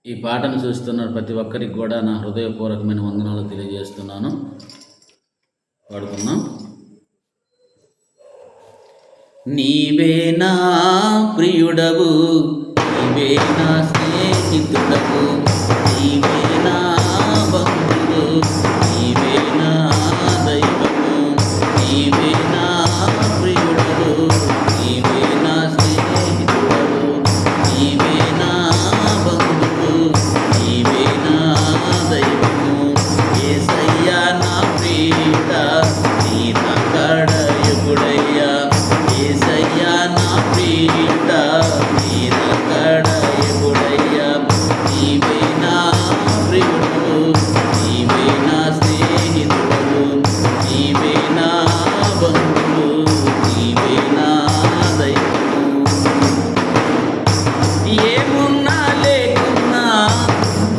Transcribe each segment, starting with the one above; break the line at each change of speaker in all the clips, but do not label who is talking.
ఈ పాటను చూస్తున్న ప్రతి ఒక్కరికి కూడా నా హృదయపూర్వకమైన వందనాలు తెలియజేస్తున్నాను. పాడుకుందాం. నీవే నా ప్రియుడవు, నీవే నా స్నేహితుడవు, నీవే నా బంధువు, నీవే నా దైవము, నీవే నా ప్రియుడవు, నీవే నా స్నేహితుడవు, నీవే నా బంధువు, నీవే నా దైవము. యేసయ్యా నా ప్రియుడ, నీ నకడ ఎగుడయ్యా. యేసయ్యా నా ప్రియుడ, నీ నకడ ఎగుడయ్యా. నీవే నా ప్రియుడు, నీవే నా స్నేహితుడు, నీవే నా బంధువు, నీవే నా దైవము. ఏమున్నా లేకున్నా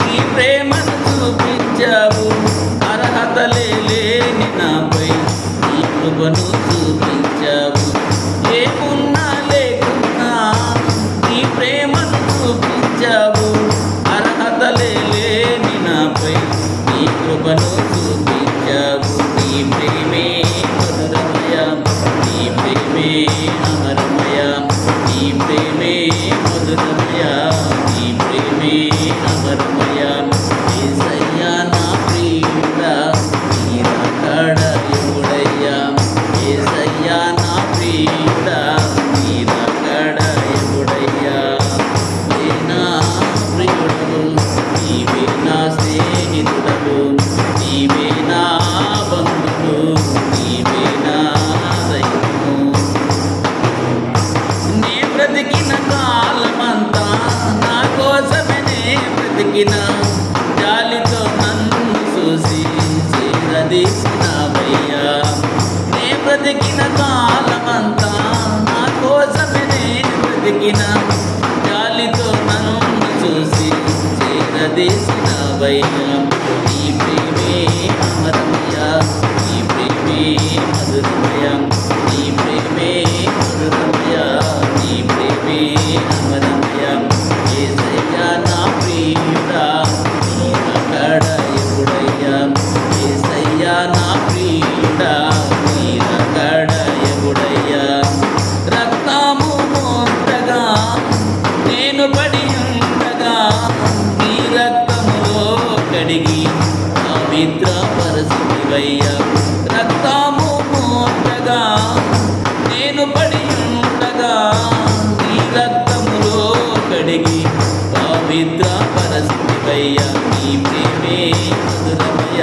నీ ప్రేమను చూపించావు, అర్హతలే లేని నాపై నీ కృపను చూపించావు. ఏమున్నా లేకున్నా నీ ప్రేమను చూపించావు, అర్హతలే లేని నాపై నీ కృపను చూపించావు. నీ ప్రేమే మధురమయ, నీ ప్రేమే అమరమయ, నీ ప్రేమే మధురమయ, నీ ప్రేమే అమరమయ. యేసయ్యా నా ప్రియుడా, నీ నకడ ఎగుడయ్యా. యేసయ్యా నా ప్రియుడా, నీ నకడ ఎగుడయ్యా. నీవే నా ప్రియుడవు, నీవే నా స్నేహితుడవు, నీవే నా బంధువు, నీవే నా దైవము. నే బ్రతికిన కాలమంతా నా కోసమే నే బ్రతికిన, జాలితో నన్ను చూసి చేరదీసినావయ్యా. నే బ్రతికిన కాలమంతా నా కోసమే నేను బ్రతికిన, జాలితో నన్ను చూసి చేరదీసినావయ్యా. నీ ప్రేమే అమరమయ, నీ ప్రేమే మధురమయ, నీ ప్రేమే మధురమయ, నీ ప్రేమే అమరమయ. యేసయ్యా నా ప్రియుడా, నీ నకడ ఎగుడయ్యా. యేసయ్యా నా ప్రియుడా, నీ నకడ ఎగుడయ్యా. రక్తము మోంతగా నేను పడి ఉండగా, నీ రక్తములో కడిగి పవిత్ర పరచితివయ్యా. రక్తము మోంతగా నేను పడి ఉండగా, నీ రక్తములో కడిగి పవిత్ర పరచితివయ్యా. నీ ప్రేమే మధురమయ,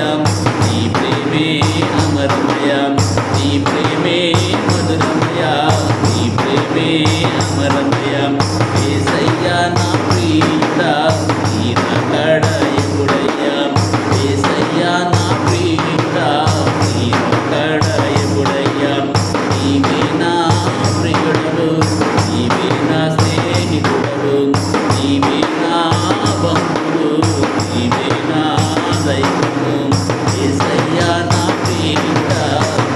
నీ ప్రేమే అమరమయ, నీ ప్రేమే మధురమయ, నీ ప్రేమే అమరమయ. యేసయ్యా నా ప్రియుడా, నీ నకడ ఎగుడయ్యా. యేసయ్యా నా ప్రియుడా, నీ నకడ ఎగుడయ్యా. నీవే నా ప్రియుడవు, నీవే నా స్నేహితుడవు, నీవే నా బంధువు, నీవే నా దైవము. యేసయ్యా నా ప్రియుడా,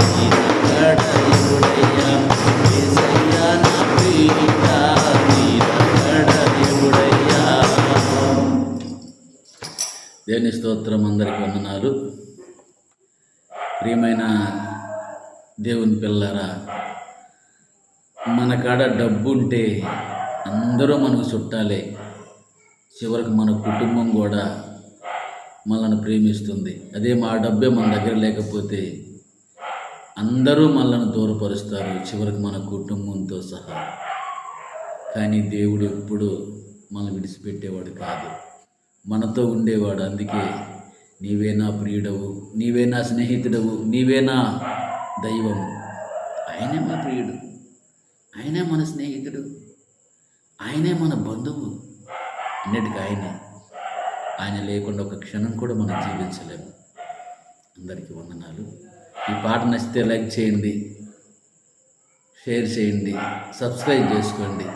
నీ నకడ ఎగుడయ్యా. యేసయ్యా నా ప్రియుడా, నీ నకడ ఎగుడయ్యా. దేవుని స్తోత్రం. అందరికీ వందనాలు. ప్రియమైన దేవుని పిల్లరా, మన కాడ డబ్బు ఉంటే అందరూ మనకు చుట్టాలే. చివరికి మన కుటుంబం కూడా మనల్ని ప్రేమిస్తుంది. అదే మా డబ్బే మన దగ్గర లేకపోతే అందరూ మనల్ని దూరపరుస్తారు, చివరికి మన కుటుంబంతో సహా. కానీ దేవుడు ఎప్పుడు మనల్ని విడిచిపెట్టేవాడు కాదు, మనతో ఉండేవాడు. అందుకే నీవే నా ప్రియుడవు, నీవే నా స్నేహితుడవు, నీవే నా దైవం. ఆయనే మన ప్రియుడు, ఆయనే మన స్నేహితుడు, ఆయనే మన బంధువు. అన్నిటికీ ఆయనే. ఆయన లేకుండా ఒక క్షణం కూడా మనం జీవించలేము. అందరికీ వందనాలు. ఈ పాట నచ్చితే లైక్ చేయండి, షేర్ చేయండి, సబ్స్క్రైబ్ చేసుకోండి.